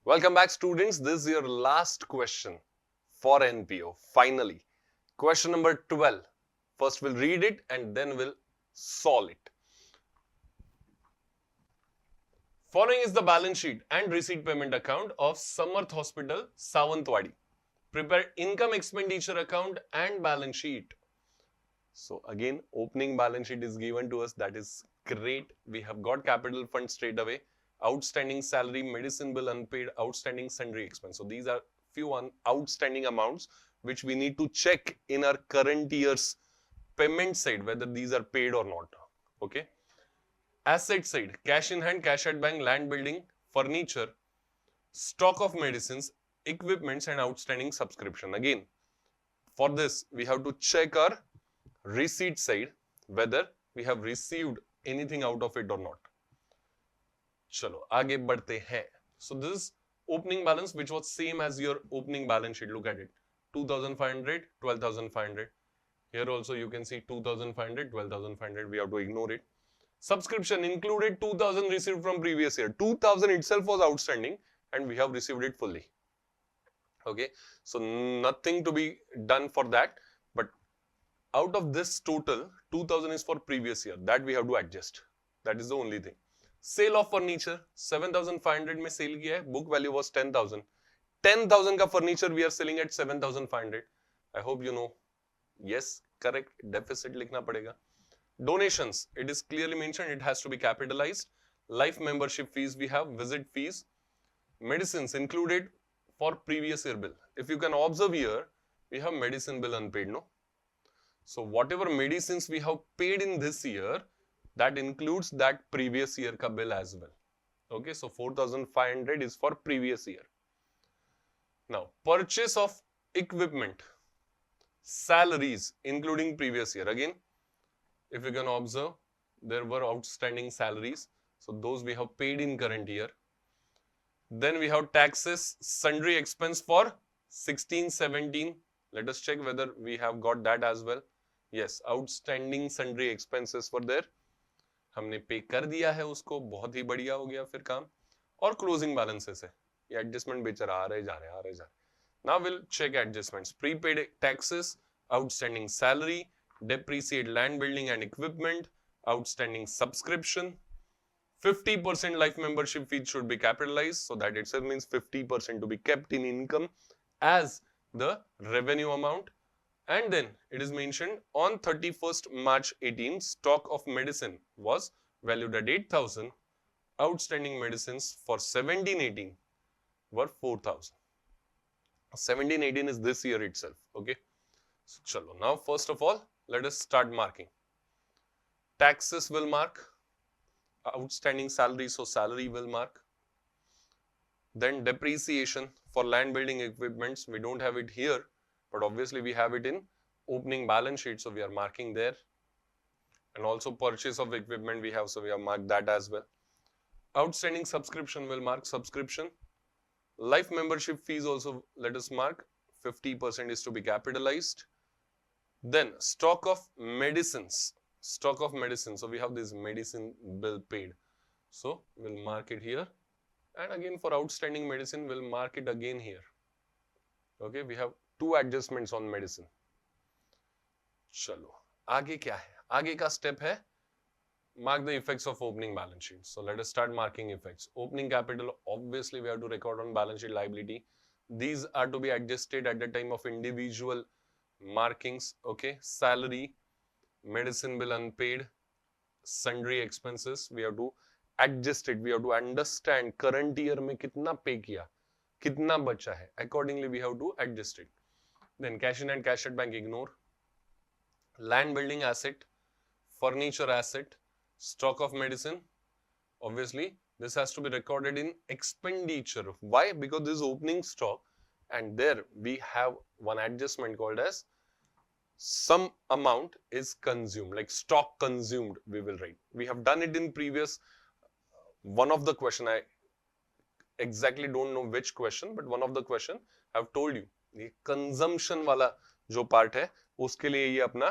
Welcome back, students. This is your last question for NPO. Finally, question number 12. First, we'll read it and then we'll solve it. Following is the balance sheet and receipt payment account of Samarth Hospital, Sawantwadi. Prepare income expenditure account and balance sheet. So again, opening balance sheet is given to us. That is great. We have got capital fund straight away. Outstanding salary, medicine bill unpaid, outstanding sundry expense. So these are few outstanding amounts which we need to check in our current year's payment side whether these are paid or not. Okay. Asset side, cash in hand, cash at bank, land building, furniture, stock of medicines, equipments and outstanding subscription. Again, for this we have to check our receipt side whether we have received anything out of it or not. चलो आगे बढ़ते हैं. So this is opening balance which was same as your opening balance sheet. Look at it. 2,500, 12,500. Here also you can see 2,500, 12,500. We have to ignore it. Subscription included 2,000 received from previous year. 2,000 itself was outstanding and we have received it fully. Okay. So nothing to be done for that. But out of this total, 2,000 is for previous year. That we have to adjust. That is the only thing. Sale of furniture 7,500 में cell किया है. Book value was 10,000. 10,000 का furniture we are selling at 7,500. I hope you know. Yes, correct. Deficit लिखना पड़ेगा. Donations, it is clearly mentioned. It has to be capitalized. Life membership fees we have. Visit fees. Medicines included for previous year bill. If you can observe here, we have medicine bill unpaid, no? So whatever medicines we have paid in this year, that includes that previous year ka bill as well. Okay, so 4,500 is for previous year. Now, purchase of equipment, salaries including previous year. Again, if you can observe, there were outstanding salaries. So those we have paid in current year. Then we have taxes, sundry expense for 16, 17. Let us check whether we have got that as well. Yes, outstanding sundry expenses were there. हमने पे कर दिया है उसको. बहुत ही बढ़िया हो गया फिर काम. और क्लोजिंग बैलेंसेस है. ये एडजस्टमेंट बेचारा आ रहे जा रहे. Now we'll check adjustments. Prepaid taxes, outstanding salary, depreciate land building and equipment, outstanding subscription, 50% life membership fee should be capitalized. So that itself means 50% to be kept in income as the revenue amount. And then it is mentioned on 31st March 18, stock of medicine was valued at 8,000. Outstanding medicines for 17-18 were 4,000. 17-18 is this year itself. Okay. So chalo. Now first of all, let us start marking. Taxes will mark. Outstanding salary, so salary will mark. Then depreciation for land building equipments, we don't have it here. But obviously we have it in opening balance sheet, so we are marking there. And also purchase of equipment we have, so we have marked that as well. Outstanding subscription will mark subscription. Life membership fees also let us mark. 50% is to be capitalized. Then stock of medicines. Stock of medicine. So we have this medicine bill paid. So we'll mark it here. And again for outstanding medicine, we'll mark it again here. Okay, we have two adjustments on medicine. चलो आगे क्या है? आगे का step है mark the effects of opening balance sheet. So let us start marking effects. Opening capital, obviously we have to record on balance sheet liability. These are to be adjusted at the time of individual markings. Okay, salary, medicine bill unpaid, sundry expenses, we have to adjust it. We have to understand current year में कितना pay किया, कितना बचा है. Accordingly we have to adjust it. Then cash in and cash at bank ignore. Land building asset, furniture asset, stock of medicine. Obviously this has to be recorded in expenditure. Why? Because this is opening stock and there we have one adjustment called as some amount is consumed, like stock consumed we will write. We have done it in previous one of the question. I exactly don't know which question, but one of the question I have told you ये consumption वाला जो part है उसके लिए ये अपना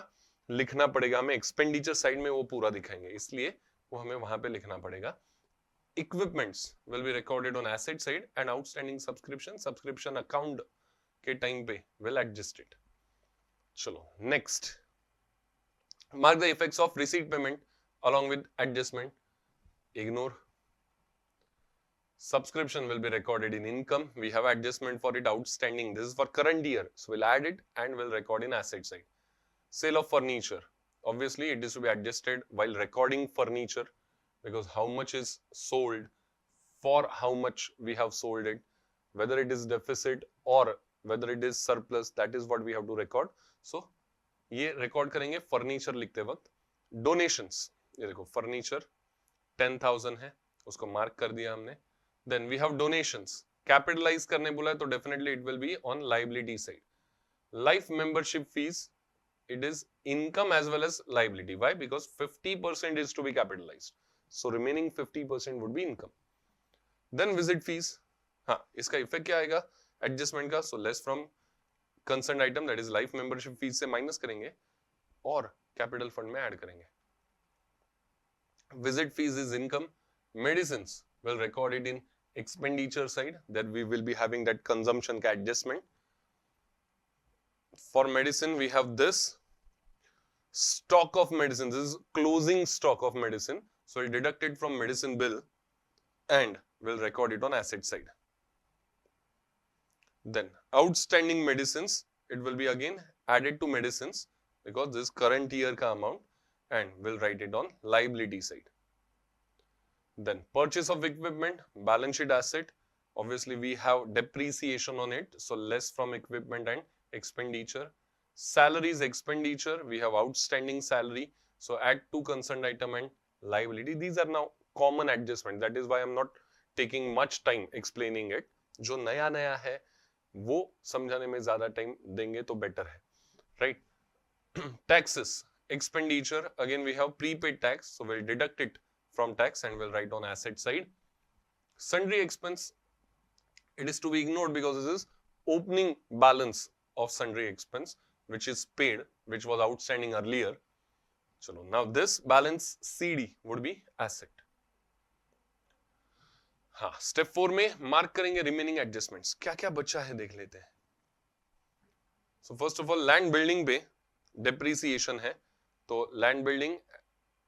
लिखना पड़ेगा. हमें एक्सपेंडिचर साइड में वो पूरा दिखाएंगे, इसलिए वो हमें वहां पे लिखना पड़ेगा. equipments will be recorded on asset side and outstanding subscription account के time पे will adjust it. चलो next, mark the effects of receipt payment along with adjustment. Ignore. Subscription will be recorded in income. We have adjustment for it outstanding. This is for current year, so we'll add it and we'll record in asset side. Sale of furniture, obviously it is to be adjusted while recording furniture, because how much is sold, for how much we have sold it, whether it is deficit or whether it is surplus, that is what we have to record. So ये record करेंगे furniture लिखते वक्त. Donations, ये देखो furniture 10,000 है, उसको mark कर दिया हमने. Then we have donations. Capitalize करने बोला है तो definitely it will be on liability side. Life membership fees, it is income as well as liability. Why? Because 50% is to be capitalized. So remaining 50% would be income. Then visit fees. हाँ, इसका effect क्या आएगा? Adjustment का. So less from concerned item, that is life membership fees से minus करेंगे और capital fund में add करेंगे. Visit fees is income. Medicines will record it in expenditure side, that we will be having that consumption का adjustment. For medicine, we have this stock of medicine. This is closing stock of medicine. So we'll deduct it from medicine bill and we'll record it on asset side. Then outstanding medicines, it will be again added to medicines because this current year ka amount, and we'll write it on liability side. Then purchase of equipment, balance sheet asset. Obviously we have depreciation on it, so less from equipment and expenditure. Salaries expenditure, we have outstanding salary, so add to concerned item and liability. These are now common adjustment. That is why I'm not taking much time explaining it. जो नया नया है वो समझाने में ज्यादा time देंगे तो बेटर है, right? Taxes, expenditure, again we have prepaid tax, so we'll deduct it from tax and we'll write on asset side. Sundry expense, it is to be ignored because this is opening balance of sundry expense which is paid, which was outstanding earlier. So now this balance CD would be asset. हाँ, step 4 में mark करेंगे remaining adjustments. क्या क्या बचा है देख लेते हैं. So first of all land building पे डेप्रिसिएशन है, तो लैंड बिल्डिंग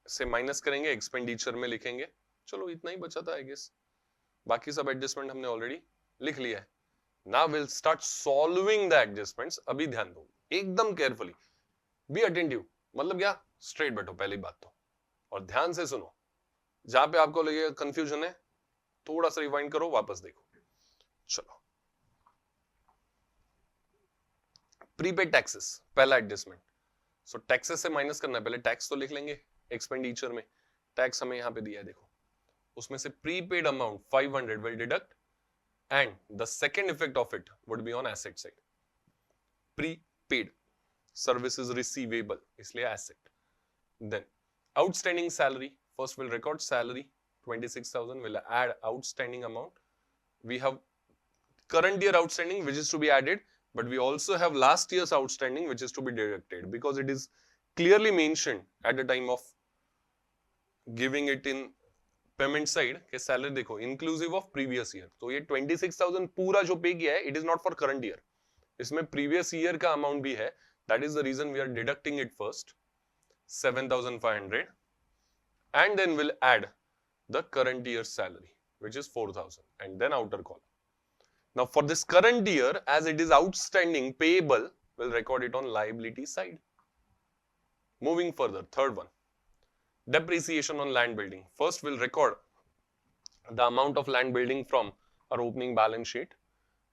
से माइनस करेंगे, एक्सपेंडिचर में लिखेंगे. चलो इतना ही बचा था आई गेस, बाकी सब एडजस्टमेंट हमने ऑलरेडी लिख लिया है. Now will start solving the adjustments. अभी ध्यान दो एकदम केयरफुली, बी अटेंटिव. मतलब क्या, स्ट्रेट बैठो पहली बात तो, और ध्यान से सुनो. जहां पे आपको लगेगा कंफ्यूजन है थोड़ा सा रिवाइंड करो, वापस देखो. चलो, प्रीपेड टैक्सेस पहला एडजस्टमेंट. सो टैक्सेस से माइनस करना है, पहले टैक्स तो लिख लेंगे. एक्सपेंडिचर में टैक्स हमें यहां पे दिया है, देखो उसमें से prepaid amount 500 will deduct and the second effect of it would be on asset side. Prepaid services receivable, इसलिए asset. Then outstanding salary, first will record salary 26,000, will add outstanding amount. We have current year outstanding which is to be added, but we also have last year's outstanding which is to be deducted because it is clearly mentioned at the time of giving it in payment side कि salary देखो inclusive of previous year. तो ये 26,000 पूरा जो पे किया है it is not for current year. इसमें previous year का amount भी है. That is the reason we are deducting it first, 7,500, and then we'll add the current year's salary, which is 4,000, and then outer column. Now for this current year, as it is outstanding payable, we'll record it on liability side. Moving further, third one, depreciation on land building. First we'll record the amount of land building from our opening balance sheet,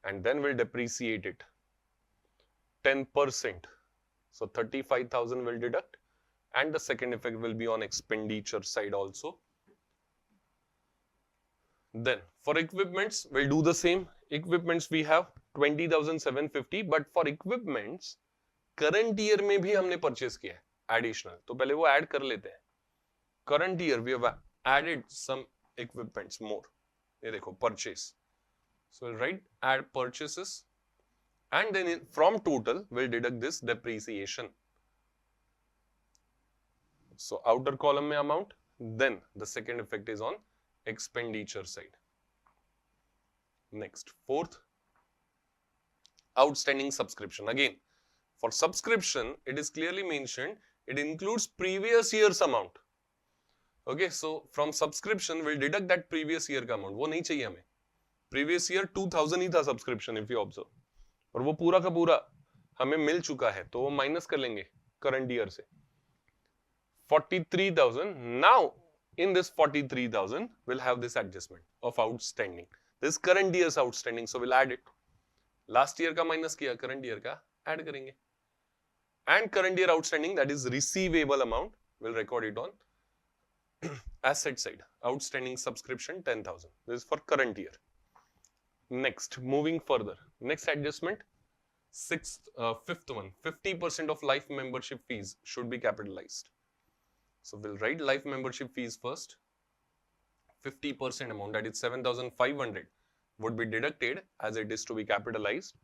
and then we'll depreciate it 10%. So 35,000 will deduct, and the second effect will be on expenditure side also. Then for equipments, we'll do the same. Equipments we have 20,750, but for equipments current year में भी हमने purchase किया है additional, तो पहले वो add कर लेते हैं. Current year we have added some equipments more. ये देखो purchase. So we'll write add purchases, and then from total we'll deduct this depreciation. So outer column में amount, then the second effect is on expenditure side. Next, fourth, outstanding subscription. Again, for subscription, it is clearly mentioned, it includes previous year's amount. Okay, so from subscription, we'll deduct that previous year का amount. वो नहीं चाहिए हमें. Previous year 2000 ही था subscription, if you observe. और वो पूरा का पूरा हमें मिल चुका है, तो वो माइनस कर लेंगे current year से. 43,000. Now, in this 43,000, we'll have this adjustment of outstanding. This current year's outstanding, so we'll add it. Last year का minus किया, current year का add करेंगे. And current year outstanding, that is receivable amount, we'll record it on asset side. Outstanding subscription 10,000. This is for current year. Next, moving further. Next adjustment, fifth one. 50% of life membership fees should be capitalized. So we'll write life membership fees first. 50% amount, that is 7,500, would be deducted as it is to be capitalized,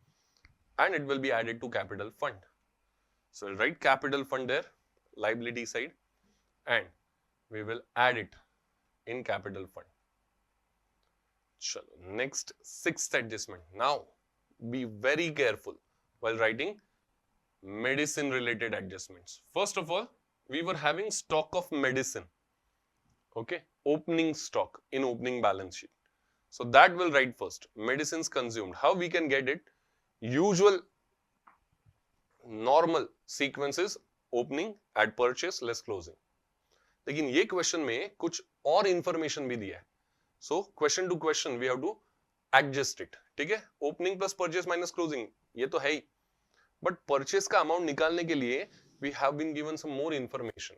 and it will be added to capital fund. So we'll write capital fund there, liability side, and we will add it in capital fund. Chalo. Next, sixth adjustment. Now, be very careful while writing medicine related adjustments. First of all, we were having stock of medicine. Okay, opening stock in opening balance sheet. So that will write first. Medicines consumed. How we can get it? Usual normal sequences, opening, add purchase, less closing. लेकिन ये question में कुछ और information भी दिया है. So question to question we have to adjust it. ठीक है, opening plus purchase minus closing ये तो है ही, बट परचेस का अमाउंट निकालने के लिए we have been given some more information.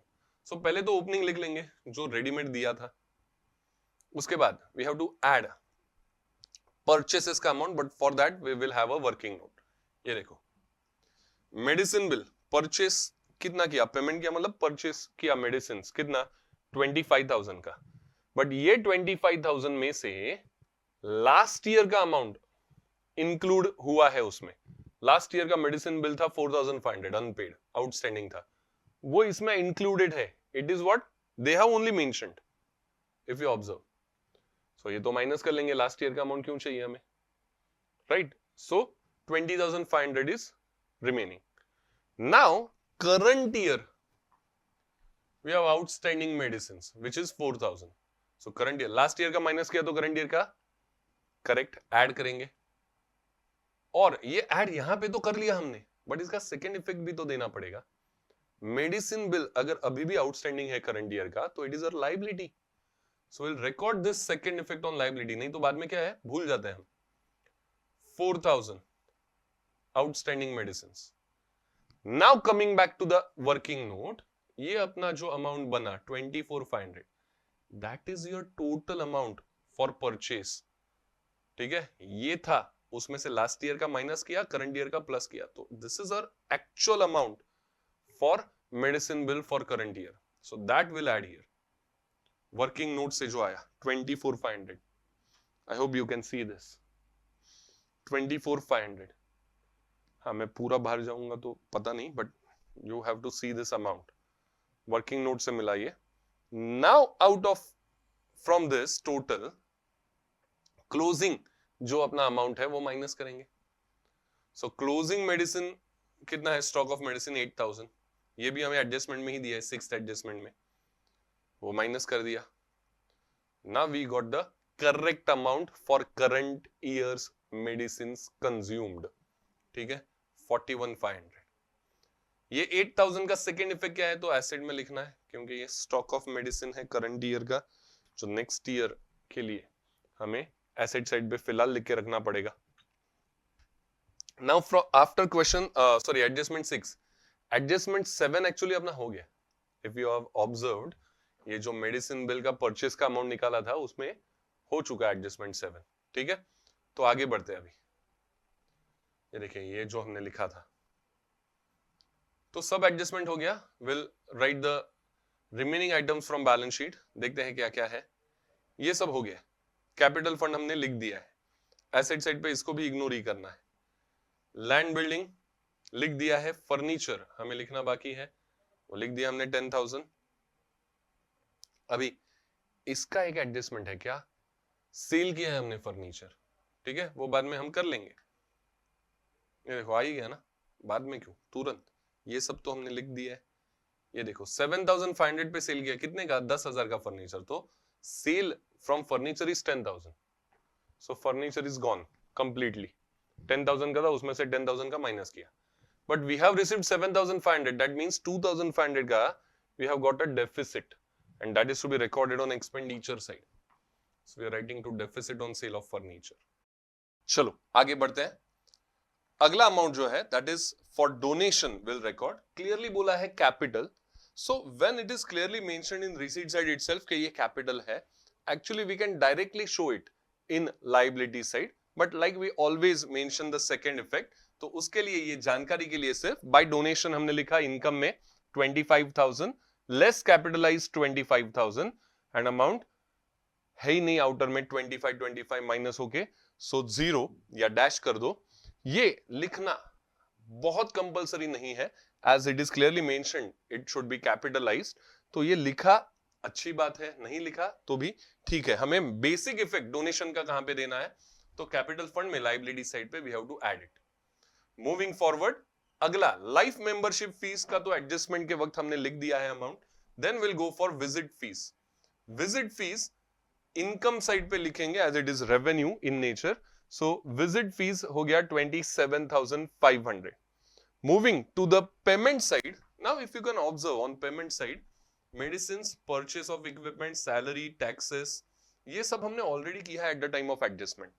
So पहले तो ओपनिंग लिख लेंगे जो रेडीमेड दिया था, उसके बाद we have to add purchases का amount, but for that we will have a working note. ये देखो, मेडिसिन बिल परचेस कितना किया, पेमेंट किया मतलब परचेस किया मेडिसिन कितना 25,000 का, बट ये 25,000 में से लास्ट ईयर का अमाउंट इंक्लूड हुआ है उसमें. लास्ट ईयर का मेडिसिन बिल था 4,500 अनपेड आउटस्टैंडिंग था, वो इसमें इंक्लूडेड है. It is what they have only mentioned if you observe. So ये तो माइनस कर लेंगे, लास्ट ईयर का अमाउंट क्यों चाहिए हमें, right. So 20,500 is remaining. Now current year we have outstanding medicines which is 4,000. so current year, last year का minus किया तो current year का करेक्ट ऐड करेंगे. और ये ऐड यहां पे तो कर लिया हमने, बट इसका सेकेंड इफेक्ट भी तो देना पड़ेगा. मेडिसिन बिल अगर अभी भी आउटस्टैंडिंग है करंट ईयर का, तो it is a liability. So will record this second effect on liability, नहीं तो बाद में क्या है भूल जाते हैं हम. 4,000 outstanding medicine. Now coming back to the working note, ये अपना जो अमाउंट बना 24,500, that is your total amount for purchase. ठीक है, ये था, उसमें से लास्ट ईयर का माइनस किया, करंट ईयर का प्लस किया, तो this is our actual amount for medicine bill for current year. So that will add here. Working note से जो आया 24,500. I hope you can see this 24,500. हाँ, मैं पूरा बाहर जाऊंगा तो पता नहीं, but you have to see this amount. Working note से मिला ये. Now out of from this total closing जो अपना अमाउंट है वो माइनस करेंगे. सो क्लोजिंग मेडिसिन कितना है, स्टॉक ऑफ मेडिसिन 8,000. ये भी हमें एडजस्टमेंट में ही दिया है, सिक्स्थ एडजस्टमेंट में, वो माइनस कर दिया. Now we got the correct amount for current year's medicine consumed. ठीक है, 41,500. ये 8,000 का सेकेंड इफेक्ट क्या है, तो एसेट में लिखना है, क्योंकि ये स्टॉक ऑफ मेडिसिन है करंट ईयर का, जो नेक्स्ट ईयर के लिए हमें एसेट साइड पे फिलहाल लिख के रखना पड़ेगा. Now after question sorry adjustment 6, adjustment 7 actually अपना हो गया. इफ यू हैव ऑब्जर्व्ड, ये जो मेडिसिन बिल का परचेस का अमाउंट निकाला था उसमें हो चुका है एडजस्टमेंट 7. ठीक है, तो आगे बढ़ते हैं. अभी ये देखिए, ये जो हमने लिखा था तो सब एडजस्टमेंट हो गया. Will write the remaining items from balance sheet. देखते हैं क्या क्या है. ये सब हो गया. कैपिटल फंड हमने लिख दिया है. एसेट साइड पे इसको भी इग्नोर ही करना है. लैंड बिल्डिंग लिख दिया है. फर्नीचर हमें लिखना बाकी है, वो लिख दिया हमने 10,000. अभी इसका एक एडजस्टमेंट है क्या, सेल किया है हमने फर्नीचर, ठीक है, वो बाद में हम कर लेंगे। ये देखो आ ही गया ना, बाद में क्यों, तुरंत, ये सब तो हमने लिख दिया है। ये देखो 7,500 पे सेल किया, कितने का, 10,000 का फर्नीचर, तो sale from furniture is 10,000, so furniture is gone completely. 10,000 का था, उसमें से 10,000 का माइनस किया, but we have received 7,500, that means 2,500 का we have got a deficit and that is to be recorded on expenditure side, so we are writing to deficit on sale of furniture. चलो आगे बढ़ते हैं। अगला amount जो है that is for donation will record, clearly बोला है capital, so when it is clearly mentioned in receipt side itself कि ये कैपिटल है, actually we can directly show it in liability side, but like we always mention the second effect, तो उसके लिए ये जानकारी के लिए सिर्फ बाय डोनेशन हमने लिखा इनकम में 25,000 लेस कैपिटलाइज 25,000 एंड अमाउंट है ही नहीं आउटर में 25 माइनस होके, सो 0 या डैश कर दो। ये लिखना बहुत कंपलसरी नहीं है, as it is clearly mentioned it should be capitalized, तो ये लिखा अच्छी बात है, नहीं लिखा तो भी ठीक है। हमें बेसिक इफेक्ट डोनेशन का कहां पे देना है, तो कैपिटल फंड में लायबिलिटी साइड पे we have to add it. Moving forward, अगला लाइफ मेंबरशिप फीस का तो एडजस्टमेंट के वक्त हमने लिख दिया है amount, then will go for visit fee. Visit fee income side पे लिखेंगे as it is revenue in nature, so visit fee हो गया 27,500। Moving to the payment side, now if you can observe on payment side, medicines, purchase of equipment, salary, taxes, ये सब हमने already किया है at the time of adjustment.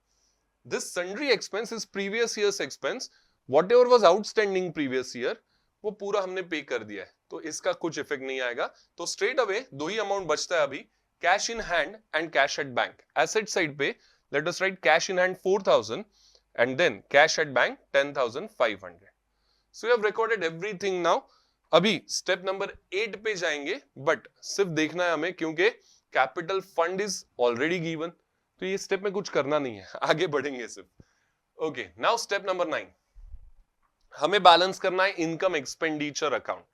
This sundry expense is previous years expense, whatever was outstanding previous year वो पूरा हमने पे कर दिया है, तो इसका कुछ इफेक्ट नहीं आएगा। तो स्ट्रेट अवे दो ही अमाउंट बचता है अभी, cash in hand and cash at bank. Asset side पे let us write cash in hand 4,000 and then cash at bank 10,500। So you have recorded everything now. अभी स्टेप नंबर 8 पे जाएंगे, but सिर्फ देखना है हमें क्योंकि capital fund is already given, तो ये स्टेप में कुछ करना नहीं है, आगे बढ़ेंगे सिर्फ। ओके, नाउ स्टेप नंबर 9, हमें बैलेंस करना है income expenditure account.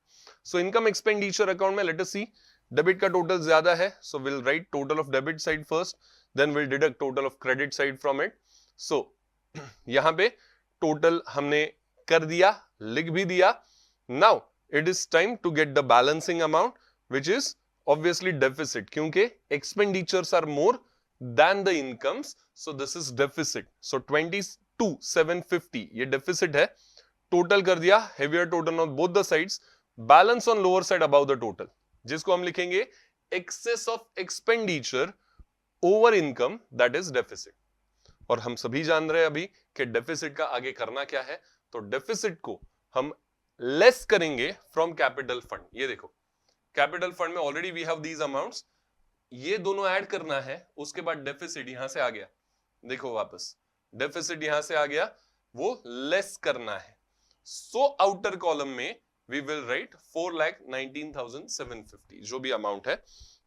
So income expenditure account में लेट अस सी, डेबिट का टोटल ज्यादा है, so will write total of debit side first, then will deduct total of credit side from it. So यहां पे total हमने कर दिया, लिख भी दिया। Now it is time to get the balancing amount which is obviously deficit, क्योंकि expenditures are more than the incomes, so this is deficit. So 22,750 ये डेफिसिट है, टोटल कर दिया, heavier total on both the sides, balance on lower side about the total, जिसको हम लिखेंगे excess of expenditure over income, that is deficit. और हम सभी जान रहे हैं अभी कि डेफिसिट का आगे करना क्या है, तो डेफिसिट को हम लेस करेंगे फ्रॉम कैपिटल फंड। ये देखो कैपिटल फंड में already we have these amounts, ये दोनों ऐड करना है, उसके बाद डेफिसिट यहां से आ गया, देखो वापस डेफिसिट यहां से आ गया, वो लेस करना है। सो आउटर कॉलम में वी विल राइट 4,19,750 जो भी अमाउंट है।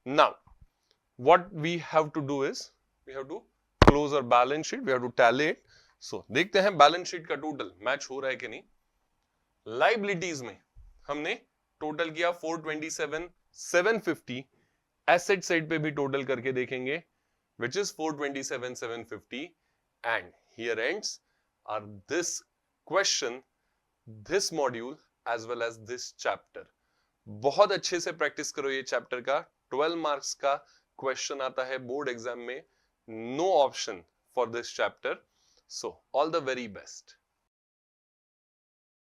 Now what we have to do is we have to close our balance sheet, we have to tally it. So देखते हैं बैलेंस शीट का टोटल मैच हो रहा है कि नहीं। लायबिलिटीज में हमने टोटल किया 427,750, एसेट साइड पे भी टोटल करके देखेंगे which is 427,750, and here ends our this question, this module as well as this chapter। बहुत अच्छे से प्रैक्टिस करो ये चैप्टर का, 12 मार्क्स का क्वेश्चन आता है बोर्ड एग्जाम में, no option for this chapter, so all the very best.